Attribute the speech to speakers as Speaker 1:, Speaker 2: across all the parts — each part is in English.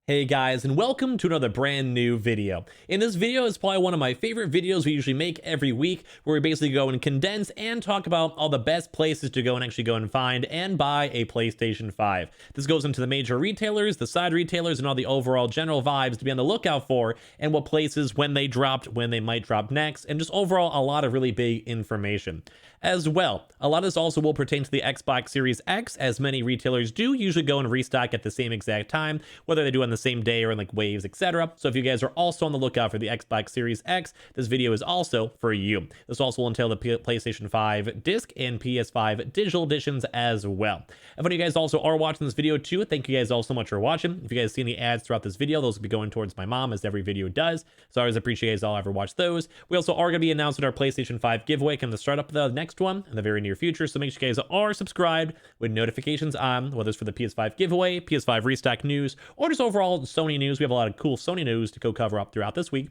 Speaker 1: Hey guys, and welcome to another brand new video. In this video is probably one of my favorite videos we usually make every week, where we basically go and condense and talk about all the best places to go and actually go and find and buy a PlayStation 5. This goes into the major retailers, the side retailers, and all the overall general vibes to be on the lookout for, and what places, when they dropped, when they might drop next, and just overall a lot of really big information. As well, a lot of this also will pertain to the Xbox Series X, as many retailers do usually go and restock at the same exact time, whether they do on the same day or in like waves, etc. So if you guys are also on the lookout for the Xbox Series X, this video is also for you. This also will entail the PlayStation 5 disc and PS5 digital editions as well. If any of you guys also are watching this video too, thank you guys all so much for watching. If you guys see any ads throughout this video, those will be going towards my mom, as every video does. So I always appreciate you guys all ever watch those. We also are going to be announcing our PlayStation 5 giveaway coming to start up the next one in the very near future, so make sure you guys are subscribed with notifications on, whether it's for the PS5 giveaway, PS5 restock news, or just overall Sony news. We have a lot of cool Sony news to go cover up throughout this week.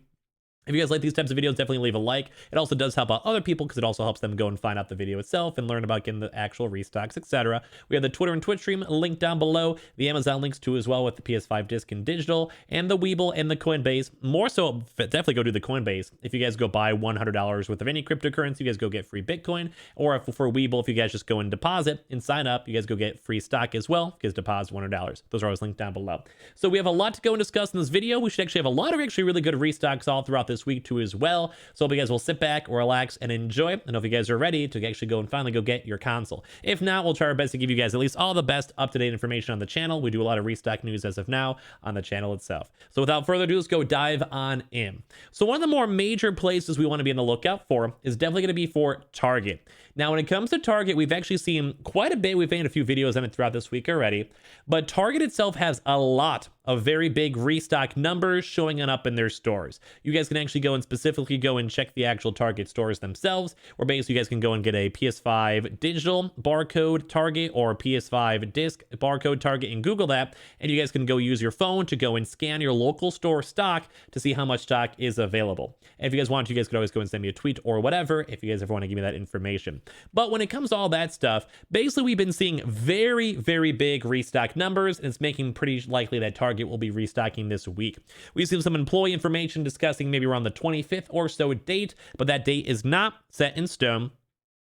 Speaker 1: If you guys like these types of videos, definitely leave a like. It also does help out other people because it also helps them go and find out the video itself and learn about getting the actual restocks, etc. We have the Twitter and Twitch stream linked down below. The Amazon links too as well, with the PS5 disc and digital, and the Weeble and the Coinbase. More so, definitely go do the Coinbase. If you guys go buy $100 worth of any cryptocurrency, you guys go get free Bitcoin. Or if for Weeble, if you guys just go and deposit and sign up, you guys go get free stock as well, because deposit $100. Those are always linked down below. So we have a lot to go and discuss in this video. We should actually have a lot of really good restocks all throughout this week too as well. So hope you guys will sit back, relax, and enjoy. And if you guys are ready to actually go and finally go get your console. If not, we'll try our best to give you guys at least all the best up-to-date information on the channel. We do a lot of restock news as of now on the channel itself. So without further ado, let's go dive on in. So one of the more major places we want to be on the lookout for is definitely going to be for Target. Now, when it comes to Target, we've actually seen quite a bit. We've made a few videos on it throughout this week already, but Target itself has a lot of very big restock numbers showing up in their stores. You guys can actually go and specifically go and check the actual Target stores themselves, where basically you guys can go and get a PS5 digital barcode Target or PS5 disc barcode Target and Google that, and you guys can go use your phone to go and scan your local store stock to see how much stock is available. And if you guys want to, you guys could always go and send me a tweet or whatever if you guys ever want to give me that information. But when it comes to all that stuff, basically we've been seeing very big restock numbers, and it's making pretty likely that Target will be restocking this week. We've seen some employee information discussing maybe around the 25th or so date, but that date is not set in stone.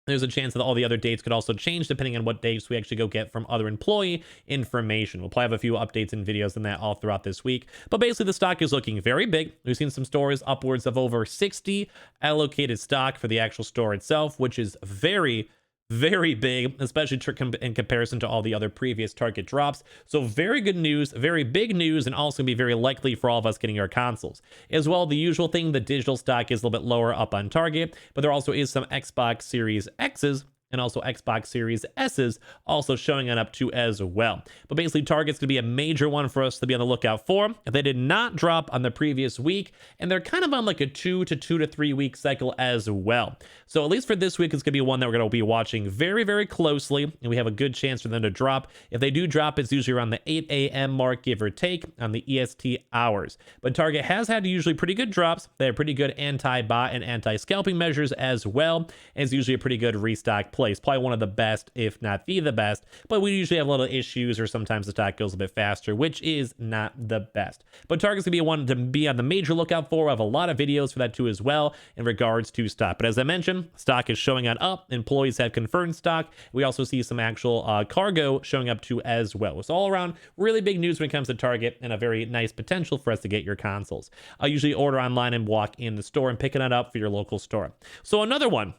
Speaker 1: There's a chance that all the other dates could also change depending on what dates we actually go get from other employee information. We'll probably have a few updates and videos on that all throughout this week. But basically, the stock is looking very big. We've seen some stores upwards of over 60 allocated stock for the actual store itself, which is very big, especially in comparison to all the other previous Target drops. So very good news, very big news, and also gonna be very likely for all of us getting our consoles. As well, the usual thing, the digital stock is a little bit lower up on Target, but there also is some Xbox Series X's and also Xbox Series S's also showing on up to as well. But basically, Target's gonna be a major one for us to be on the lookout for. If they did not drop on the previous week, and they're kind of on like a 2 to 3 week cycle as well. So at least for this week, it's gonna be one that we're gonna be watching very closely, and we have a good chance for them to drop. If they do drop, it's usually around the 8 a.m. mark, give or take, on the EST hours. But Target has had usually pretty good drops. They have pretty good anti-bot and anti-scalping measures as well, and it's usually a pretty good restock place. Probably one of the best, if not the best, but we usually have little issues, or sometimes the stock goes a bit faster, which is not the best. But Target's gonna be one to be on the major lookout for. I have a lot of videos for that too as well in regards to stock. But as I mentioned, stock is showing on up. Employees have confirmed stock. We also see some actual cargo showing up too as well. It's all around really big news when it comes to Target, and a very nice potential for us to get your consoles. I usually order online and walk in the store and picking it up for your local store. So another one.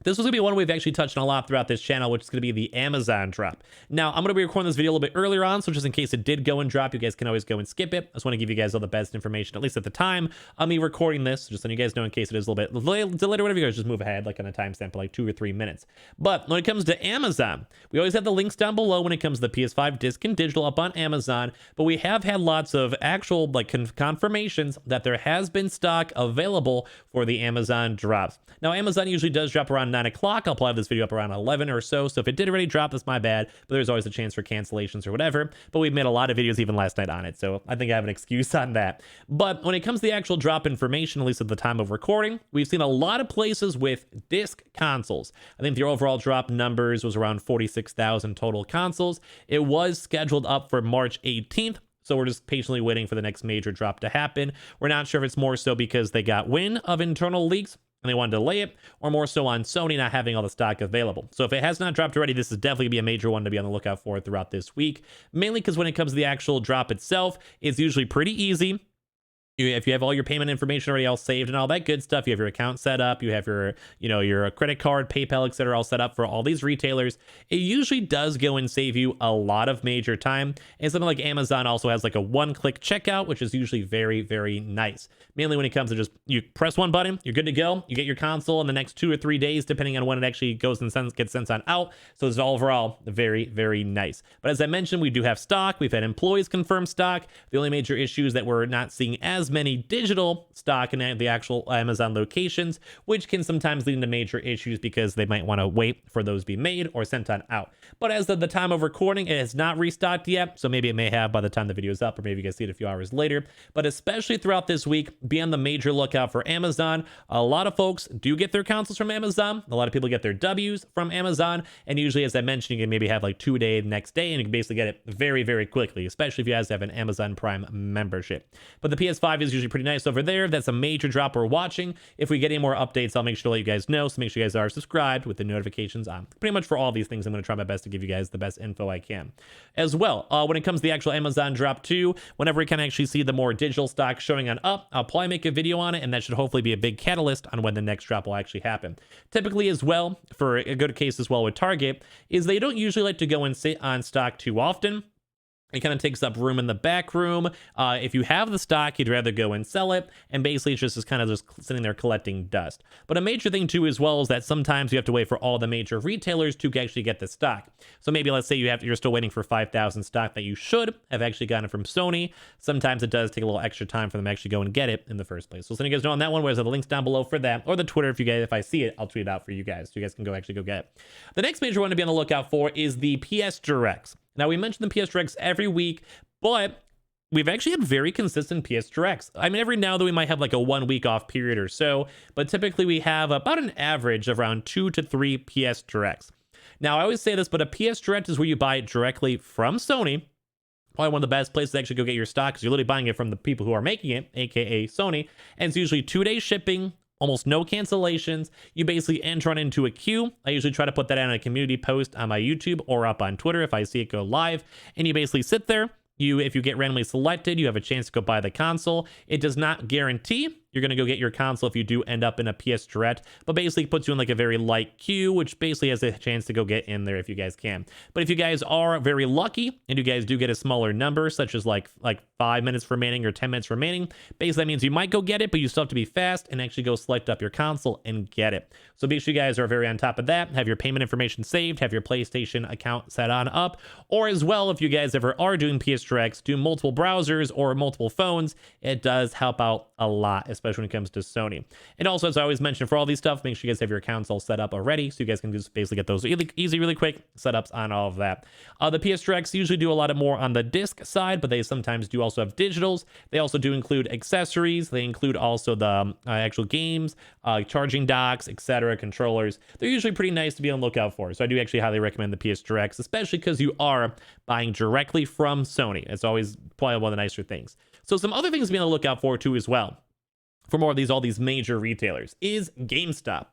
Speaker 1: This was going to be one we've actually touched on a lot throughout this channel, which is going to be the Amazon drop. Now, I'm going to be recording this video a little bit earlier on, so just in case it did go and drop, you guys can always go and skip it. I just want to give you guys all the best information, at least at the time of me recording this, just so you guys know in case it is a little bit delayed or whatever, you guys just move ahead like on a timestamp for like 2 or 3 minutes. But when it comes to Amazon, we always have the links down below when it comes to the PS5 disc and digital up on Amazon, but we have had lots of actual like confirmations that there has been stock available for the Amazon drops. Now, Amazon usually does drop around 9 o'clock. I'll probably have this video up around 11 or so. So if it did already drop, that's my bad. But there's always a chance for cancellations or whatever. But we've made a lot of videos even last night on it. So I think I have an excuse on that. But when it comes to the actual drop information, at least at the time of recording, we've seen a lot of places with disc consoles. I think the overall drop numbers was around 46,000 total consoles. It was scheduled up for March 18th. So we're just patiently waiting for the next major drop to happen. We're not sure if it's more so because they got wind of internal leaks and they want to delay it, or more so on Sony not having all the stock available. So if it has not dropped already, this is definitely be a major one to be on the lookout for throughout this week, mainly because when it comes to the actual drop itself, it's usually pretty easy. If you have all your payment information already all saved and all that good stuff, you have your account set up, you have your, your credit card, PayPal, etc., all set up for all these retailers, it usually does go and save you a lot of major time. And something like Amazon also has like a one-click checkout, which is usually very, very nice. Mainly when it comes to just, you press one button, you're good to go. You get your console in the next 2 or 3 days, depending on when it actually goes and gets sent on out. So it's overall very, very nice. But as I mentioned, we do have stock. We've had employees confirm stock. The only major issue is that we're not seeing as many digital stock in the actual Amazon locations, which can sometimes lead to major issues because they might want to wait for those to be made or sent on out. But as of the time of recording, it has not restocked yet, so maybe it may have by the time the video is up, or maybe you guys see it a few hours later. But especially throughout this week, be on the major lookout for Amazon. A lot of folks do get their consoles from Amazon. A lot of people get their W's from Amazon, and usually, as I mentioned, you can maybe have like 2-day next day, and you can basically get it very, very quickly, especially if you guys have an Amazon Prime membership. But the PS5 is usually pretty nice over there. That's a major drop we're watching. If we get any more updates, I'll make sure to let you guys know. So make sure you guys are subscribed with the notifications on. Pretty much for all these things, I'm going to try my best to give you guys the best info I can. As well, when it comes to the actual Amazon drop too, whenever we can actually see the more digital stock showing on up, I'll probably make a video on it, and that should hopefully be a big catalyst on when the next drop will actually happen. Typically as well, for a good case as well with Target, is they don't usually like to go and sit on stock too often. It kind of takes up room in the back room. If you have the stock, you'd rather go and sell it. And basically, it's just kind of just sitting there collecting dust. But a major thing, too, as well, is that sometimes you have to wait for all the major retailers to actually get the stock. So maybe let's say you're still waiting for 5,000 stock that you should have actually gotten from Sony. Sometimes it does take a little extra time for them to actually go and get it in the first place. So letting you guys know on that one, whereas the links down below for that, or the Twitter, if I see it, I'll tweet it out for you guys. So you guys can actually go get it. The next major one to be on the lookout for is the PS Directs. Now, we mention the PS Directs every week, but we've actually had very consistent PS Directs. I mean, every now and then we might have like a 1 week off period or so, but typically we have about an average of around 2 to 3 PS Directs. Now, I always say this, but a PS Direct is where you buy it directly from Sony. Probably one of the best places to actually go get your stock, because you're literally buying it from the people who are making it, aka Sony, and it's usually 2-day shipping. Almost no cancellations. You basically enter on into a queue. I usually try to put that on a community post on my YouTube or up on Twitter if I see it go live. And you basically sit there. If you get randomly selected, you have a chance to go buy the console. It does not guarantee you're going to go get your console if you do end up in a PS Direct, but basically puts you in like a very light queue, which basically has a chance to go get in there if you guys can. But if you guys are very lucky and you guys do get a smaller number, such as like 5 minutes remaining or 10 minutes remaining, basically that means you might go get it, but you still have to be fast and actually go select up your console and get it. So make sure you guys are very on top of that. Have your payment information saved, have your PlayStation account set on up, or as well, if you guys ever are doing PS Directs, do multiple browsers or multiple phones, it does help out a lot, especially when it comes to Sony. And also, as I always mention, for all these stuff, make sure you guys have your accounts all set up already, so you guys can just basically get those easy, really quick setups on all of that. The PS Directs usually do a lot more on the disc side, but they sometimes do also have digitals. They also do include accessories. They include also the actual games, charging docks, etc., controllers. They're usually pretty nice to be on the lookout for. So I do actually highly recommend the PS Directs, especially because you are buying directly from Sony. It's always probably one of the nicer things. So some other things to be on the lookout for too as well, for more of all these major retailers, is GameStop.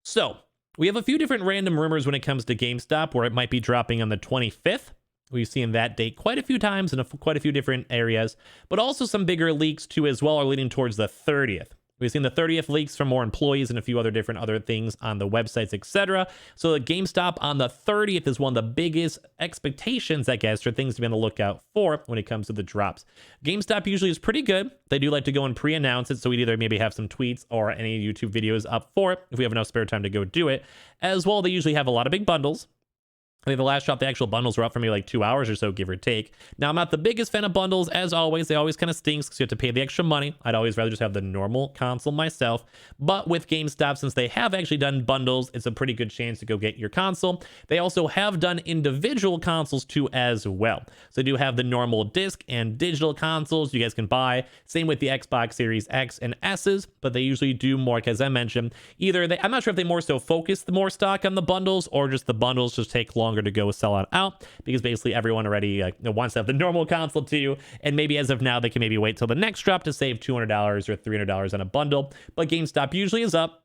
Speaker 1: So we have a few different random rumors when it comes to GameStop, where it might be dropping on the 25th. We've seen that date quite a few times in quite a few different areas, but also some bigger leaks too as well are leading towards the 30th. We've seen the 30th leaks from more employees and a few other things on the websites, etc. So the GameStop on the 30th is one of the biggest expectations, I guess, for things to be on the lookout for when it comes to the drops. GameStop usually is pretty good. They do like to go and pre-announce it, so we'd either maybe have some tweets or any YouTube videos up for it if we have enough spare time to go do it. As well, they usually have a lot of big bundles. I think the last drop, the actual bundles were up for maybe like 2 hours or so, give or take. Now, I'm not the biggest fan of bundles, as always. They always kind of stinks because you have to pay the extra money. I'd always rather just have the normal console myself. But with GameStop, since they have actually done bundles, it's a pretty good chance to go get your console. They also have done individual consoles too as well. So they do have the normal disc and digital consoles you guys can buy. Same with the Xbox Series X and S's, but they usually do more, as I mentioned. I'm not sure if they more so focus the more stock on the bundles, or just the bundles just take long longer to go sell it out, because basically everyone already wants to have the normal console too, and maybe as of now they can maybe wait till the next drop to save $200 or $300 on a bundle. But GameStop usually is up.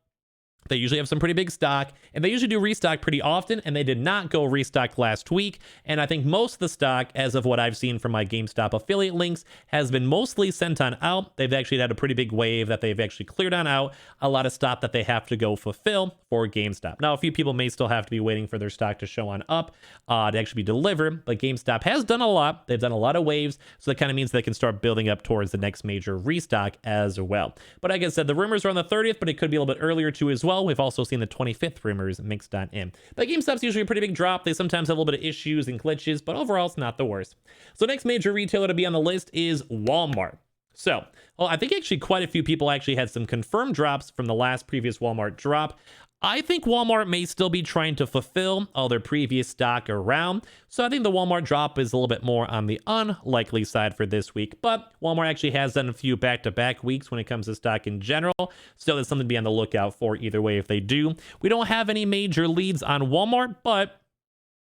Speaker 1: They usually have some pretty big stock, and they usually do restock pretty often, and they did not go restock last week. And I think most of the stock, as of what I've seen from my GameStop affiliate links, has been mostly sent on out. They've actually had a pretty big wave that they've actually cleared on out, a lot of stock that they have to go fulfill for GameStop. Now, a few people may still have to be waiting for their stock to show on up to actually be delivered, but GameStop has done a lot. They've done a lot of waves, so that kind of means they can start building up towards the next major restock as well. But like I said, the rumors are on the 30th, but it could be a little bit earlier too as well. We've also seen the 25th rumors mixed on in. But GameStop's usually a pretty big drop. They sometimes have a little bit of issues and glitches, but overall it's not the worst. So next major retailer to be on the list is Walmart. So, well, I think actually quite a few people actually had some confirmed drops from the last previous Walmart drop. I think Walmart may still be trying to fulfill all their previous stock around. So I think the Walmart drop is a little bit more on the unlikely side for this week. But Walmart actually has done a few back-to-back weeks when it comes to stock in general. So there's something to be on the lookout for either way if they do. We don't have any major leads on Walmart, but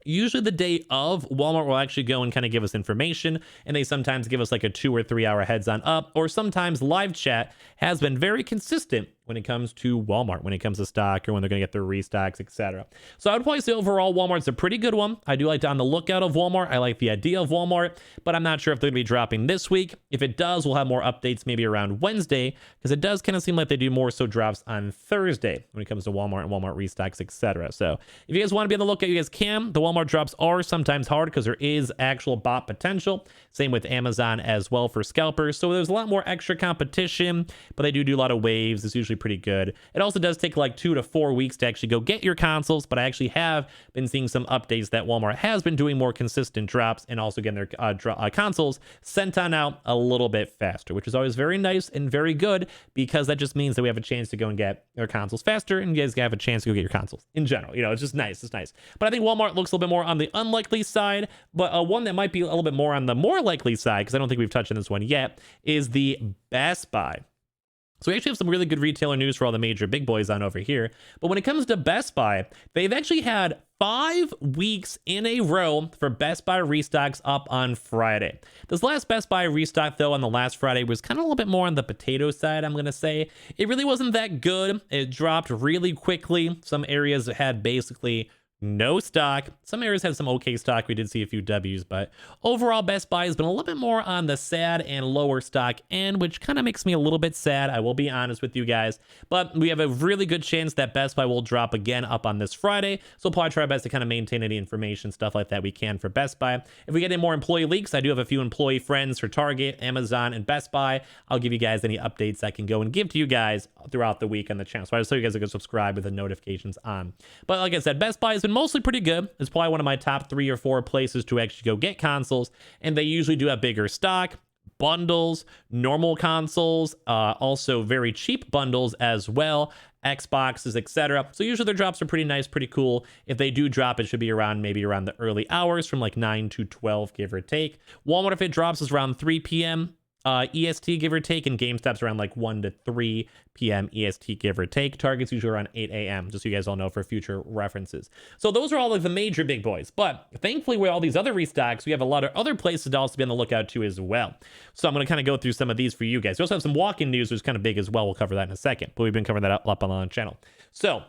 Speaker 1: usually the day of, Walmart will actually go and kind of give us information, and they sometimes give us like a 2 or 3 hour heads on up, or sometimes live chat has been very consistent when it comes to Walmart, when it comes to stock or when they're going to get their restocks, etc. So I would probably say overall Walmart's a pretty good one. I do like to on the lookout of Walmart. I like the idea of Walmart, but I'm not sure if they're going to be dropping this week. If it does, we'll have more updates maybe around Wednesday, because it does kind of seem like they do more so drops on Thursday when it comes to Walmart and Walmart restocks, etc. So if you guys want to be on the lookout, you guys can. The Walmart drops are sometimes hard because there is actual bot potential. Same with Amazon as well for scalpers. So there's a lot more extra competition, but they do a lot of waves. It's usually pretty good. It also does take like 2 to 4 weeks to actually go get your consoles, but I actually have been seeing some updates that Walmart has been doing more consistent drops and also getting their consoles sent on out a little bit faster, which is always very nice and very good, because that just means that we have a chance to go and get our consoles faster, and you guys have a chance to go get your consoles in general. You know, it's just nice. It's nice. But I think Walmart looks a little bit more on the unlikely side, but one that might be a little bit more on the more likely side, because I don't think we've touched on this one yet, is the Best Buy. So we actually have some really good retailer news for all the major big boys on over here. But when it comes to Best Buy, they've actually had 5 weeks in a row for Best Buy restocks up on Friday. This last Best Buy restock, though, on the last Friday was kind of a little bit more on the potato side, I'm going to say. It really wasn't that good. It dropped really quickly. Some areas had basically no stock. Some areas had some okay stock. We did see a few W's, but overall Best Buy has been a little bit more on the sad and lower stock end, which kind of makes me a little bit sad. I will be honest with you guys, but we have a really good chance that Best Buy will drop again up on this Friday. So we'll probably try our best to kind of maintain any information, stuff like that we can for Best Buy. If we get any more employee leaks, I do have a few employee friends for Target, Amazon, and Best Buy. I'll give you guys any updates I can go and give to you guys throughout the week on the channel. So I just so you guys can subscribe with the notifications on. But like I said, Best Buy has been mostly pretty good. It's probably one of my top 3 or 4 places to actually go get consoles, and they usually do have bigger stock, bundles, normal consoles, also very cheap bundles as well, Xboxes, etc. So usually their drops are pretty nice, pretty cool. If they do drop, it should be around maybe around the early hours from like 9 to 12, give or take. Walmart, if it drops, is around 3 p.m. EST, give or take, and GameStop's around like 1 to 3 p.m. EST, give or take. Target's usually around 8 a.m., just so you guys all know for future references. So those are all of the major big boys, but thankfully with all these other restocks, we have a lot of other places to also be on the lookout to as well. So I'm going to kind of go through some of these for you guys. We also have some walk-in news, which is kind of big as well. We'll cover that in a second, but we've been covering that up on the channel. So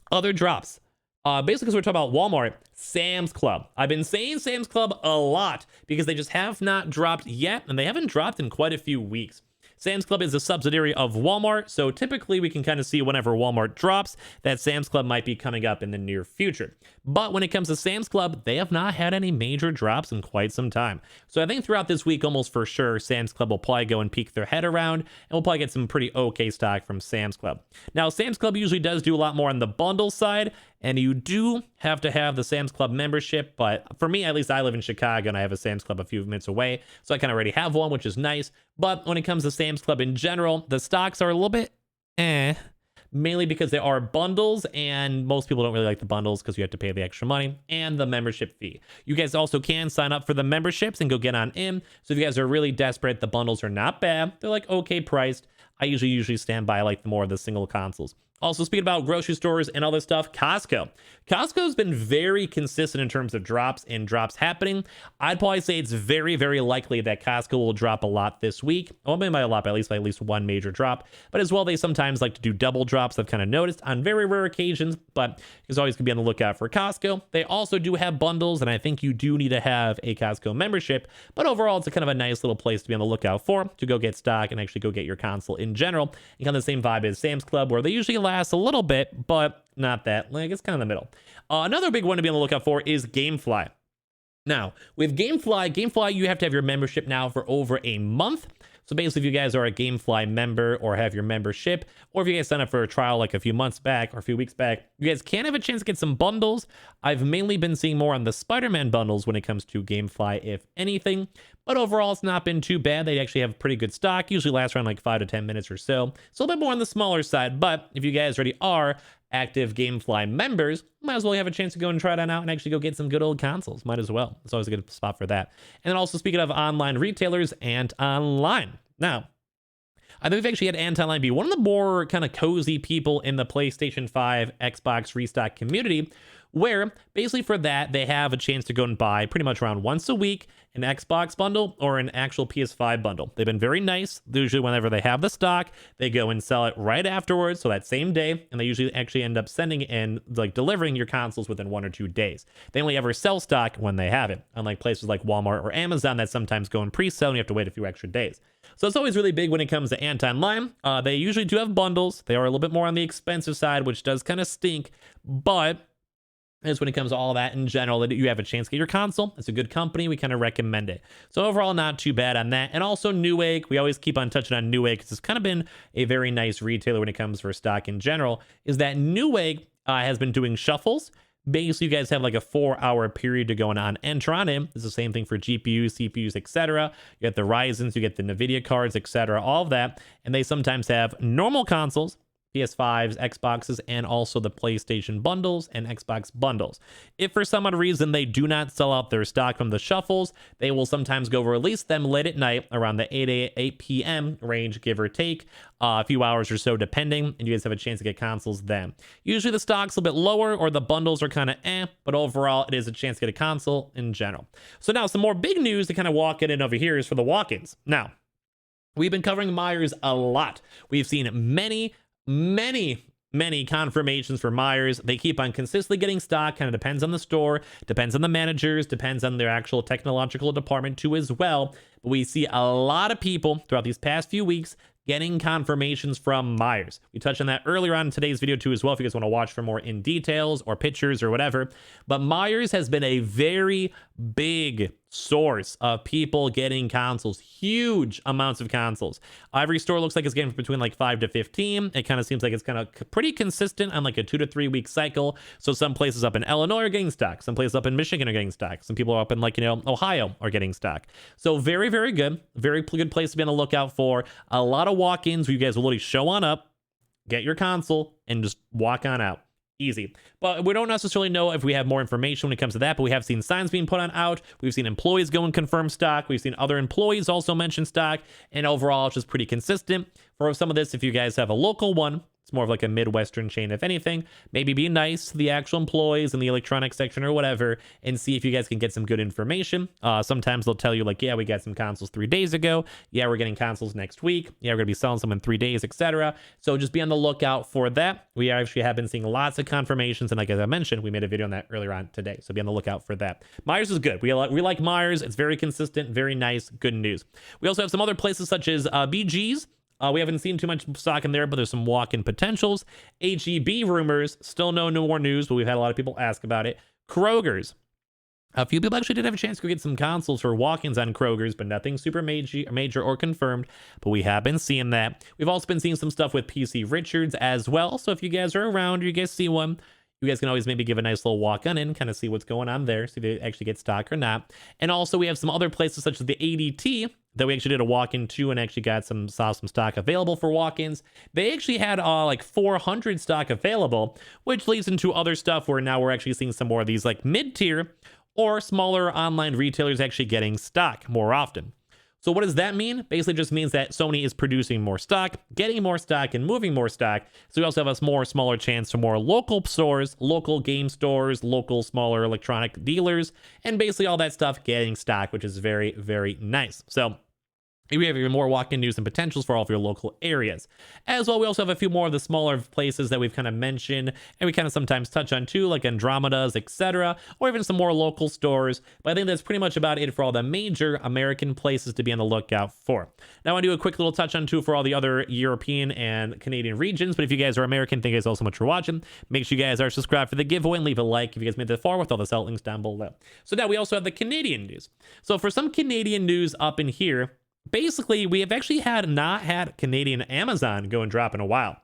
Speaker 1: other drops. Basically, because we're talking about Walmart, Sam's Club. I've been saying Sam's Club a lot because they just have not dropped yet, and they haven't dropped in quite a few weeks. Sam's Club is a subsidiary of Walmart, so typically we can kind of see whenever Walmart drops that Sam's Club might be coming up in the near future. But when it comes to Sam's Club, they have not had any major drops in quite some time. So I think throughout this week, almost for sure, Sam's Club will probably go and peek their head around, and we'll probably get some pretty okay stock from Sam's Club. Now, Sam's Club usually does do a lot more on the bundle side, and you do have to have the Sam's Club membership, but for me, at least I live in Chicago, and I have a Sam's Club a few minutes away, so I kind of already have one, which is nice. But when it comes to Sam's Club in general, the stocks are a little bit mainly because they are bundles, and most people don't really like the bundles because you have to pay the extra money and the membership fee. You guys also can sign up for the memberships and go get on in. So if you guys are really desperate, the bundles are not bad. They're like okay priced. I usually stand by like the more of the single consoles. Also, speaking about grocery stores and other stuff, Costco. Costco's been very consistent in terms of drops and drops happening. I'd probably say it's very, very likely that Costco will drop a lot this week. Well, maybe by a lot, but at least one major drop. But as well, they sometimes like to do double drops. I've kind of noticed on very rare occasions, but there's always going to be on the lookout for Costco. They also do have bundles, and I think you do need to have a Costco membership. But overall, it's a kind of a nice little place to be on the lookout for, to go get stock and actually go get your console in general. And kind of the same vibe as Sam's Club, where they usually last a little bit, but not that. Like, it's kind of in the middle. Another big one to be on the lookout for is GameFly. Now, with GameFly, you have to have your membership now for over a month. So basically, if you guys are a GameFly member or have your membership, or if you guys sign up for a trial like a few months back or a few weeks back, you guys can have a chance to get some bundles. I've mainly been seeing more on the Spider-Man bundles when it comes to GameFly, if anything. But overall, it's not been too bad. They actually have pretty good stock. Usually lasts around like 5 to 10 minutes or so. So a bit more on the smaller side. But if you guys already are active GameFly members, might as well have a chance to go and try it out and actually go get some good old consoles. Might as well. It's always a good spot for that. And then also, speaking of online retailers, ANTONLINE. Now, I think we've actually had ANTONLINE be one of the more kind of cozy people in the PlayStation 5 Xbox restock community, where basically for that, they have a chance to go and buy pretty much around once a week an Xbox bundle or an actual PS5 bundle. They've been very nice. Usually whenever they have the stock, they go and sell it right afterwards, so that same day, and they usually actually end up sending and like delivering your consoles within 1 or 2 days. They only ever sell stock when they have it, unlike places like Walmart or Amazon that sometimes go and pre-sell and you have to wait a few extra days. So it's always really big when it comes to ANTONLINE. They usually do have bundles. They are a little bit more on the expensive side, which does kind of stink, but is when it comes to all that in general, that you have a chance to get your console. It's a good company. We kind of recommend it. So overall, not too bad on that. And also Newegg. We always keep on touching on Newegg because it's kind of been a very nice retailer when it comes for stock in general, is that Newegg has been doing shuffles. Basically, you guys have like a 4-hour period to go and enter on in. It's the same thing for GPUs, CPUs, etc. You get the Ryzens, you get the NVIDIA cards, etc. All of that. And they sometimes have normal consoles, PS5s, Xboxes, and also the PlayStation bundles and Xbox bundles. If for some odd reason they do not sell out their stock from the shuffles, they will sometimes go release them late at night around the 8 p.m. range, give or take, a few hours or so depending, and you guys have a chance to get consoles then. Usually the stock's a bit lower or the bundles are kind of but overall it is a chance to get a console in general. So now some more big news to kind of walk it in over here is for the walk-ins. Now, we've been covering Myers a lot. We've seen many confirmations for Myers. They keep on consistently getting stock. Kind of depends on the store, depends on the managers, depends on their actual technological department too as well. But we see a lot of people throughout these past few weeks getting confirmations from Myers. We touched on that earlier on in today's video too as well, if you guys want to watch for more in details or pictures or whatever. But Myers has been a very big source of people getting consoles, huge amounts of consoles. Every store looks like it's getting between like 5 to 15. It kind of seems like it's kind of pretty consistent on like a 2 to 3 week cycle. So some places up in Illinois are getting stock, some places up in Michigan are getting stock, some people up in like, Ohio are getting stock. So very, very good, very good place to be on the lookout for. A lot of walk-ins where you guys will literally show on up, get your console, and just walk on out. Easy. But we don't necessarily know if we have more information when it comes to that, but we have seen signs being put on out. We've seen employees go and confirm stock. We've seen other employees also mention stock, and overall it's just pretty consistent. For some of this, if you guys have a local one, it's more of like a Midwestern chain, if anything. Maybe be nice to the actual employees in the electronics section or whatever and see if you guys can get some good information. Sometimes they'll tell you like, yeah, we got some consoles 3 days ago. Yeah, we're getting consoles next week. Yeah, we're going to be selling some in 3 days, etc. So just be on the lookout for that. We actually have been seeing lots of confirmations. And like as I mentioned, we made a video on that earlier on today. So be on the lookout for that. Myers is good. We like Myers. It's very consistent, very nice, good news. We also have some other places such as BG's. We haven't seen too much stock in there, but there's some walk-in potentials. HEB rumors, still no more news, but we've had a lot of people ask about it. Kroger's. A few people actually did have a chance to go get some consoles for walk-ins on Kroger's, but nothing super major or confirmed, but we have been seeing that. We've also been seeing some stuff with PC Richards as well, so if you guys are around or you guys see one, you guys can always maybe give a nice little walk-on in, kind of see what's going on there, see if they actually get stock or not. And also we have some other places such as the ADT that we actually did a walk-in to and actually saw some stock available for walk-ins. They actually had like 400 stock available, which leads into other stuff where now we're actually seeing some more of these like mid-tier or smaller online retailers actually getting stock more often. So what does that mean? Basically just means that Sony is producing more stock, getting more stock, and moving more stock. So we also have a more smaller chance for more local stores, local game stores, local smaller electronic dealers, and basically all that stuff getting stock, which is very, very nice. So we have even more walk-in news and potentials for all of your local areas. As well, we also have a few more of the smaller places that we've kind of mentioned, and we kind of sometimes touch on too, like Andromeda's, etc., or even some more local stores. But I think that's pretty much about it for all the major American places to be on the lookout for. Now, I want to do a quick little touch on too for all the other European and Canadian regions. But if you guys are American, thank you guys all so much for watching. Make sure you guys are subscribed for the giveaway and leave a like if you guys made it far with all the sell links down below. So now we also have the Canadian news. So for some Canadian news up in here, basically, we have actually not had Canadian Amazon go and drop in a while.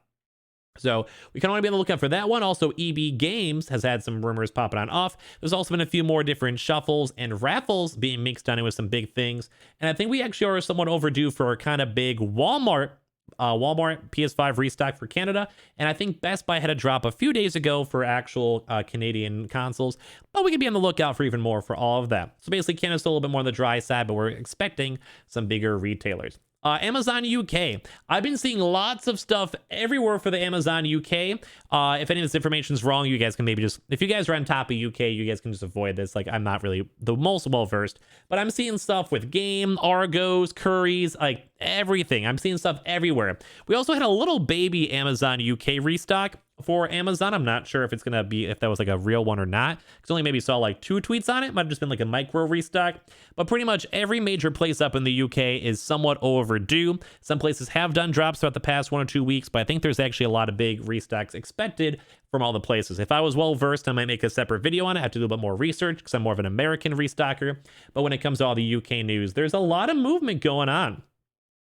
Speaker 1: So we kind of want to be on the lookout for that one. Also, EB Games has had some rumors popping on off. There's also been a few more different shuffles and raffles being mixed on it with some big things. And I think we actually are somewhat overdue for a kind of big Walmart PS5 restock for Canada, and I think Best Buy had a drop a few days ago for actual Canadian consoles, but we can be on the lookout for even more for all of that. So basically, Canada's still a little bit more on the dry side, but we're expecting some bigger retailers. Amazon UK. I've been seeing lots of stuff everywhere for the Amazon UK. If any of this information is wrong, you guys can maybe just, if you guys are on top of UK, you guys can just avoid this. Like, I'm not really the most well-versed, but I'm seeing stuff with Game, Argos, Currys, like everything. I'm seeing stuff everywhere. We also had a little baby Amazon UK restock for Amazon. I'm not sure if it's gonna be, if that was like a real one or not, because only maybe saw like 2 tweets on it. Might have just been like a micro restock, but pretty much every major place up in the UK is somewhat overdue. Some places have done drops throughout the past 1 or 2 weeks, but I think there's actually a lot of big restocks expected from all the places. If I was well versed, I might make a separate video on it. I have to do a little bit more research because I'm more of an American restocker. But when it comes to all the UK news, there's a lot of movement going on.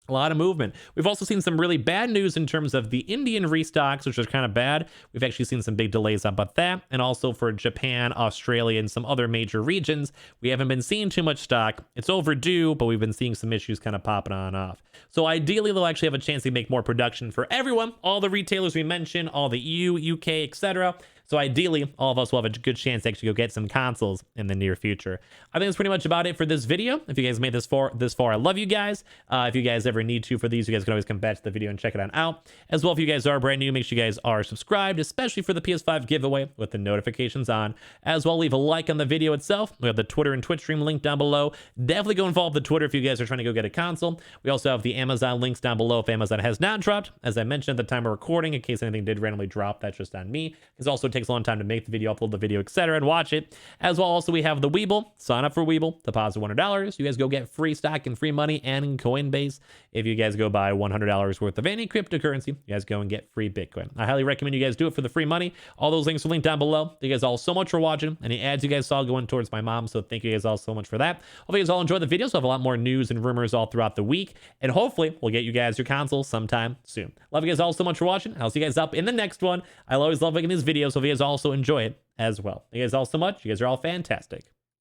Speaker 1: A lot of movement. We've also seen some really bad news in terms of the Indian restocks, which is kind of bad. We've actually seen some big delays about that. And also for Japan, Australia, and some other major regions, we haven't been seeing too much stock. It's overdue, but we've been seeing some issues kind of popping on off. So ideally, they'll actually have a chance to make more production for everyone. All the retailers we mentioned, all the EU, UK, etc. So ideally, all of us will have a good chance to actually go get some consoles in the near future. I think that's pretty much about it for this video. If you guys made this far, I love you guys. If you guys ever need to for these, you guys can always come back to the video and check it on out. As well, if you guys are brand new, make sure you guys are subscribed, especially for the PS5 giveaway with the notifications on. As well, leave a like on the video itself. We have the Twitter and Twitch stream link down below. Definitely go involve the Twitter if you guys are trying to go get a console. We also have the Amazon links down below if Amazon has not dropped. As I mentioned at the time of recording, in case anything did randomly drop, that's just on me. It also takes a long time to make the video, upload the video, etc., and watch it. As well, also we have the Weeble. Sign up for Weeble, deposit $100. You guys go get free stock and free money and Coinbase. If you guys go buy $100 worth of any cryptocurrency, you guys go and get free Bitcoin. I highly recommend you guys do it for the free money. All those links are linked down below. Thank you guys all so much for watching. Any ads you guys saw going towards my mom, so thank you guys all so much for that. Hope you guys all enjoyed the videos. We'll have a lot more news and rumors all throughout the week, and hopefully we'll get you guys your console sometime soon. Love you guys all so much for watching. I'll see you guys up in the next one. I always love making these videos, so if you guys also enjoy it as well. Thank you guys all so much. You guys are all fantastic.